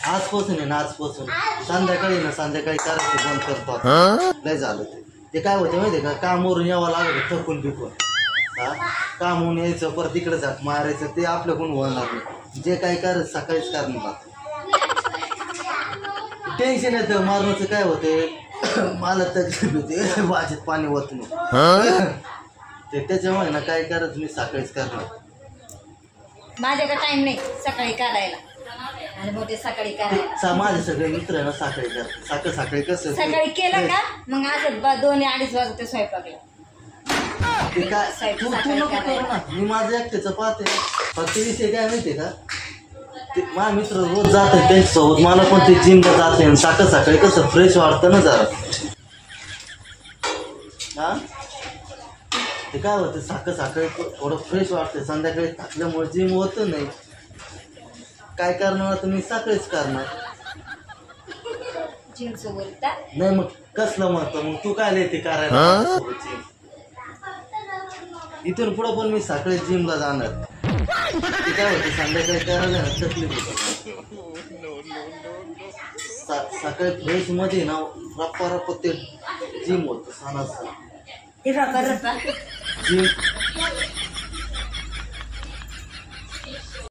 आजपासून आहे ना, आजपासून संध्याकाळी करायचं बंद करतो आता. लय झालं ते काय होतं माहिती का, कामावरून यावं लागत थकून बिकून. हा, कामून यायचं परत तिकडे जात मारायचं, ते आपल्याकडून होणार नाही. जे काय करायचं सकाळीच करणार. टेन्शन येतं मारण्याचं. काय होते मला तकलीफ होते, भाजीत पाणी होत नाही. त्याच्यामुळे ना काय करायचं मी सकाळीच करणार. माझ्याकडे टाइम नाही सकाळी करायला, आणि मोठे सकाळी करायला. माझे सगळे मित्र आहे ना सकाळी करतात. सकाळी कसं सकाळी केलं का मग असं 2-2:30 वाजते स्वयंपाकला. ते काय तू नको करू ना, मी माझं एकट्याचं पाहते. फक्त विषय काय माहितीये का, ते माझे मित्र रोज जातात त्यांच्यासोबत, मला पण ते जिमला जाते. सकाळी कसं फ्रेश वाटतं ना जरा. हा, ते काय होतं सकाळी थोडं फ्रेश वाटतं. संध्याकाळी थकल्यामुळे जिम होतं नाही. काय करणार आता मी सकाळीच करणार. जिमचं बोलता नाही मग कसलं म्हणतो मग तू काय येते करायला. इथून पुढं पण मी सकाळी जिमला जाणार. ते काय होतं संध्याकाळी करायला ना तकलीफ होतं. सकाळी फ्रेश मध्ये ना रप्पा ते जिम होतं. सणाचा जिम